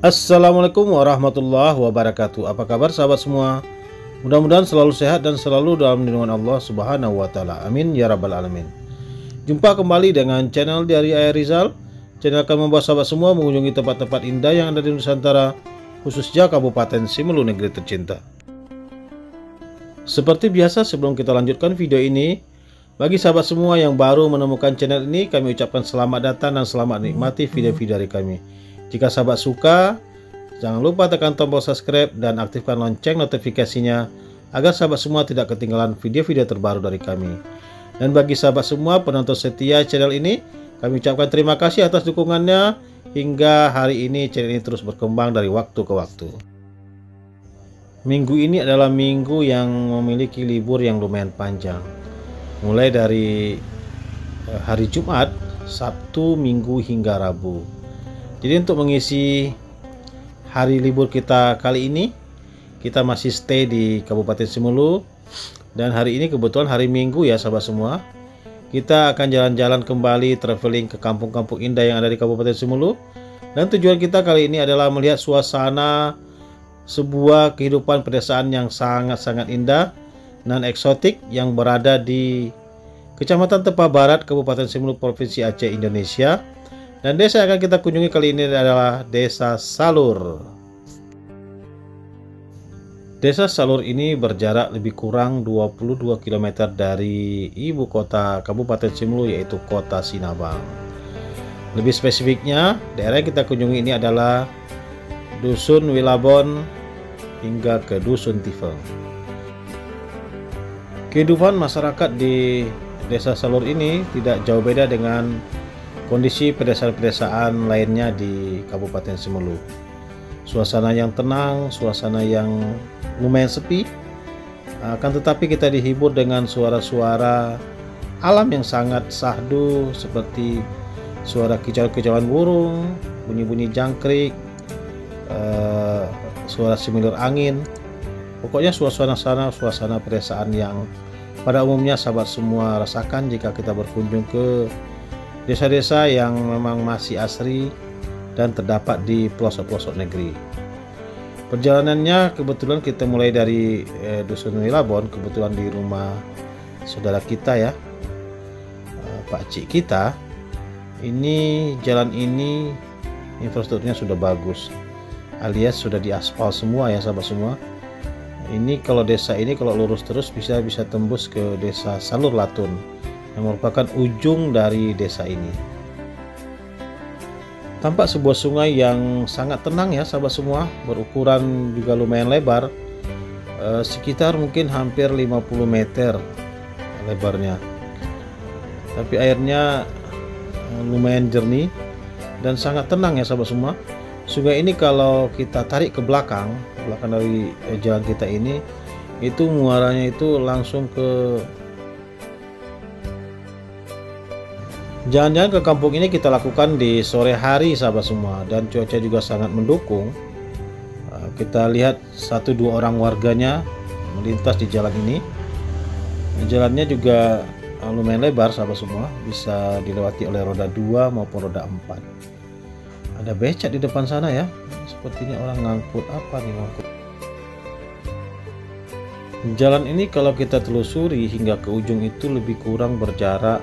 Assalamualaikum warahmatullahi wabarakatuh. Apa kabar sahabat semua? Mudah-mudahan selalu sehat dan selalu dalam lindungan Allah Subhanahu wa taala. Amin ya rabbal alamin. Jumpa kembali dengan channel dari Ayah Rizal. Channel akan membawa sahabat semua mengunjungi tempat-tempat indah yang ada di Nusantara, khususnya Kabupaten Simelu, negeri tercinta. Seperti biasa, sebelum kita lanjutkan video ini, bagi sahabat semua yang baru menemukan channel ini, kami ucapkan selamat datang dan selamat menikmati video-video dari kami. Jika sahabat suka, jangan lupa tekan tombol subscribe dan aktifkan lonceng notifikasinya agar sahabat semua tidak ketinggalan video-video terbaru dari kami. Dan bagi sahabat semua penonton setia channel ini, kami ucapkan terima kasih atas dukungannya hingga hari ini channel ini terus berkembang dari waktu ke waktu. Minggu ini adalah minggu yang memiliki libur yang lumayan panjang, mulai dari hari Jumat, Sabtu, Minggu hingga Rabu. Jadi untuk mengisi hari libur kita kali ini, kita masih stay di Kabupaten Simelu. Dan hari ini kebetulan hari Minggu ya sahabat semua. Kita akan jalan-jalan kembali, traveling ke kampung-kampung indah yang ada di Kabupaten Simelu. Dan tujuan kita kali ini adalah melihat suasana sebuah kehidupan pedesaan yang sangat-sangat indah dan eksotik yang berada di Kecamatan Tepah Barat, Kabupaten Simelu, Provinsi Aceh, Indonesia. Dan desa yang akan kita kunjungi kali ini adalah Desa Salur. Desa Salur ini berjarak lebih kurang 22 km dari ibu kota Kabupaten Simelu, yaitu Kota Sinabang. Lebih spesifiknya, daerah yang kita kunjungi ini adalah Dusun Wilabon hingga ke Dusun Tifeng. Kehidupan masyarakat di Desa Salur ini tidak jauh beda dengan kondisi pedesaan-pedesaan lainnya di Kabupaten Simelu. Suasana yang tenang, suasana yang lumayan sepi, akan tetapi kita dihibur dengan suara-suara alam yang sangat syahdu, seperti suara kicau-kicauan burung, bunyi-bunyi jangkrik, suara semilir angin. Pokoknya suasana pedesaan yang pada umumnya sahabat semua rasakan jika kita berkunjung ke desa-desa yang memang masih asri dan terdapat di pelosok-pelosok negeri. Perjalanannya kebetulan kita mulai dari Dusun Wilabon, kebetulan di rumah saudara kita ya, Pak Cik kita. Ini jalan ini infrastrukturnya sudah bagus, alias sudah diaspal semua ya sahabat semua. Ini kalau desa ini kalau lurus terus bisa tembus ke Desa Salur Latun, yang merupakan ujung dari desa ini. Tampak sebuah sungai yang sangat tenang ya sahabat semua, berukuran juga lumayan lebar, sekitar mungkin hampir 50 meter lebarnya. Tapi airnya lumayan jernih dan sangat tenang ya sahabat semua. Sungai ini kalau kita tarik ke belakang dari jalan kita ini, itu muaranya itu langsung ke jalan-jalan ke kampung ini kita lakukan di sore hari sahabat semua, dan cuaca juga sangat mendukung. Kita lihat 1-2 orang warganya melintas di jalan ini. Jalannya juga lumayan lebar sahabat semua, bisa dilewati oleh roda 2 maupun roda 4. Ada becak di depan sana ya, sepertinya orang ngangkut apa nih, ngangkut. Jalan ini kalau kita telusuri hingga ke ujung itu lebih kurang berjarak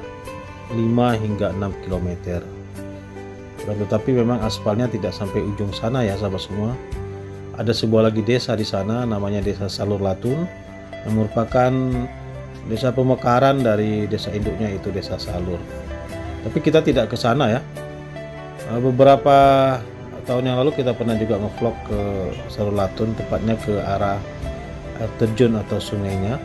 5 hingga 6 km. Tetapi memang aspalnya tidak sampai ujung sana ya sahabat semua. Ada sebuah lagi desa di sana namanya Desa Salur Latun, yang merupakan desa pemekaran dari desa induknya itu Desa Salur. Tapi kita tidak ke sana ya. Beberapa tahun yang lalu kita pernah juga ngevlog ke Salur Latun, tepatnya ke arah air terjun atau sungainya.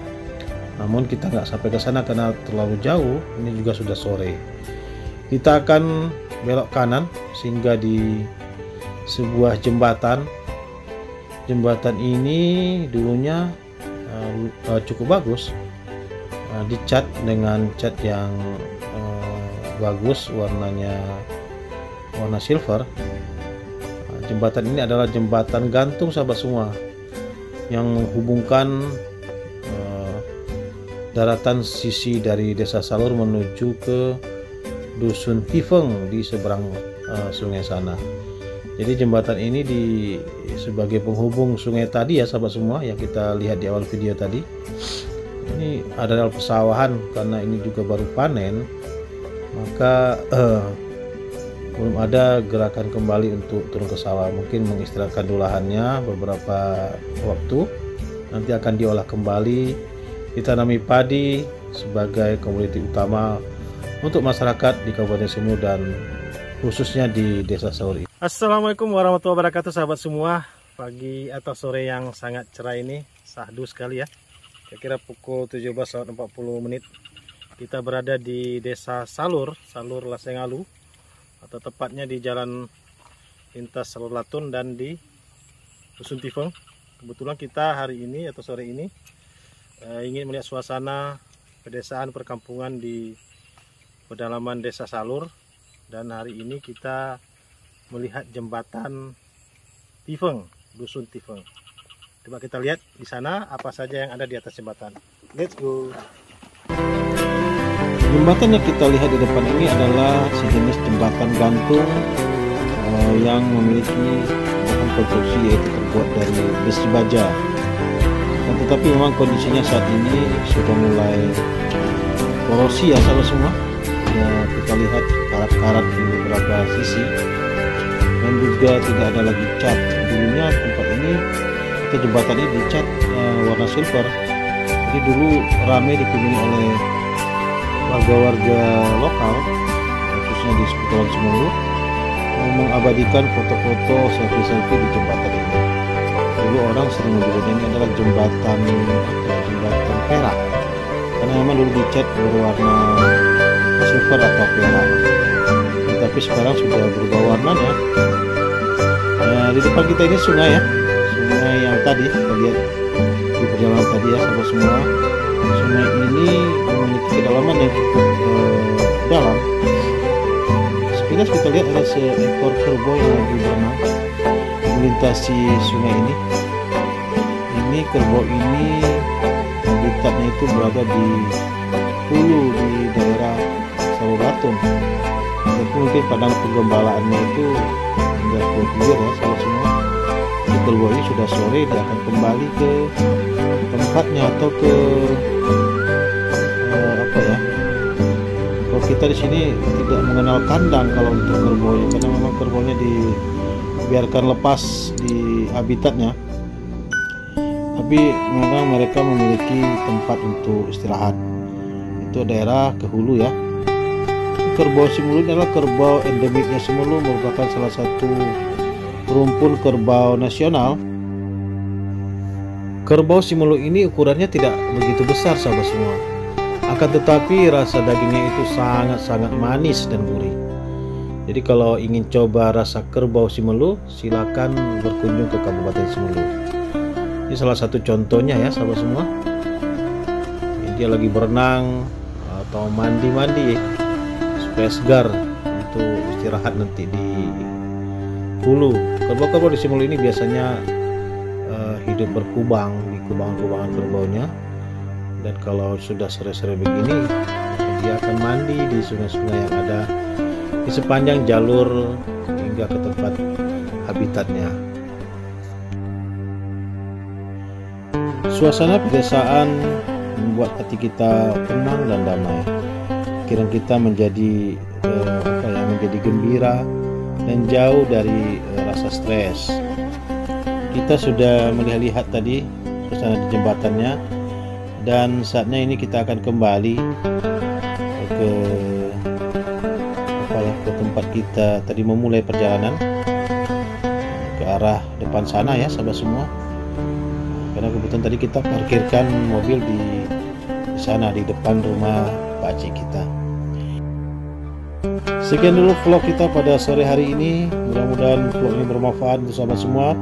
Namun kita nggak sampai ke sana karena terlalu jauh. Ini juga sudah sore. Kita akan belok kanan sehingga di sebuah jembatan. Jembatan ini dulunya cukup bagus, dicat dengan cat yang bagus, warnanya warna silver. Jembatan ini adalah jembatan gantung sahabat semua, yang menghubungkan daratan sisi dari Desa Salur menuju ke Dusun Tifeng di seberang sungai sana. Jadi jembatan ini sebagai penghubung sungai tadi ya sahabat semua, yang kita lihat di awal video tadi. Ini adalah pesawahan, karena ini juga baru panen, maka belum ada gerakan kembali untuk turun ke sawah. Mungkin mengistirahatkan dulu lahannya beberapa waktu, nanti akan diolah kembali, ditanami padi sebagai komoditi utama untuk masyarakat di Kabupaten Sumur dan khususnya di Desa Salur. Assalamualaikum warahmatullahi wabarakatuh sahabat semua. Pagi atau sore yang sangat cerah ini, sahdu sekali ya. Kira-kira pukul 17.40 menit. Kita berada di Desa Salur Lasengalu, atau tepatnya di Jalan Lintas Salur Latun dan di Dusun Tifeng. Kebetulan kita hari ini atau sore ini ingin melihat suasana pedesaan perkampungan di pedalaman Desa Salur. Dan hari ini kita melihat jembatan Tifeng, Dusun Tifeng. Coba kita lihat di sana apa saja yang ada di atas jembatan. Let's go. Jembatan yang kita lihat di depan ini adalah sejenis jembatan gantung yang memiliki bahan konstruksi yaitu terbuat dari besi baja. Dan tetapi memang kondisinya saat ini sudah mulai korosi ya sahabat semua. Ya, kita lihat karat-karat di beberapa sisi, dan juga tidak ada lagi cat. Dulunya tempat ini atau jembatan ini dicat warna silver. Jadi dulu ramai dikunjungi oleh warga-warga lokal, khususnya di seputaran Sumur, mengabadikan foto-foto selfie-selfie di jembatan ini. Dulu orang sering menyebutnya ini adalah jembatan perak, karena memang dulu dicat berwarna silver atau perak, tapi sekarang sudah berubah warnanya. Di depan kita ini sungai ya, sungai yang tadi kita lihat di perjalanan tadi ya sahabat semua. Sungai ini memiliki kedalaman yang cukup dalam. Sekilas kita lihat ada seekor kerbau yang lagi berenang melintasi sungai ini. Ini kerbau ini habitatnya itu berada di hulu di daerah Salur Latun. Tapi mungkin padang penggembalaannya itu hingga ke pinggir ya sahabat semua. Di kerbau ini sudah sore dia akan kembali ke tempatnya atau ke apa ya? Kalau kita di sini tidak mengenal kandang kalau untuk kerbau, karena memang kerbaunya dibiarkan lepas di habitatnya. Tapi memang mereka memiliki tempat untuk istirahat. Itu daerah ke hulu ya. Kerbau Simulu adalah kerbau endemiknya Simulu, merupakan salah satu rumpun kerbau nasional. Kerbau Simulu ini ukurannya tidak begitu besar sahabat semua. Akan tetapi rasa dagingnya itu sangat-sangat manis dan gurih. Jadi kalau ingin coba rasa kerbau Simulu, silakan berkunjung ke Kabupaten Simulu. Ini salah satu contohnya ya sahabat semua. Dia lagi berenang atau mandi-mandi supaya segar untuk istirahat nanti di hulu. Kerbau-kerbau di Simulu ini biasanya hidup berkubang di kubangan-kubangan kerbaunya, dan kalau sudah sore-sore begini dia akan mandi di sungai-sungai yang ada di sepanjang jalur hingga ke tempat habitatnya. Suasana pedesaan membuat hati kita tenang dan damai. Pikiran kita menjadi menjadi gembira dan jauh dari rasa stres. Kita sudah melihat tadi suasana di jembatannya, dan saatnya ini kita akan kembali ke tempat kita tadi memulai perjalanan ke arah depan sana ya sahabat semua. Karena kebetulan tadi kita parkirkan mobil di sana di depan rumah pakcik kita. Sekian dulu vlog kita pada sore hari ini. Mudah-mudahan vlog ini bermanfaat untuk sahabat semua,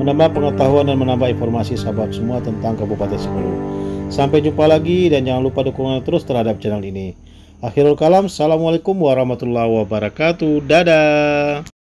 menambah pengetahuan dan menambah informasi sahabat semua tentang Kabupaten Sumur. Sampai jumpa lagi, dan jangan lupa dukungan terus terhadap channel ini. Akhirul kalam, assalamualaikum warahmatullahi wabarakatuh. Dadah.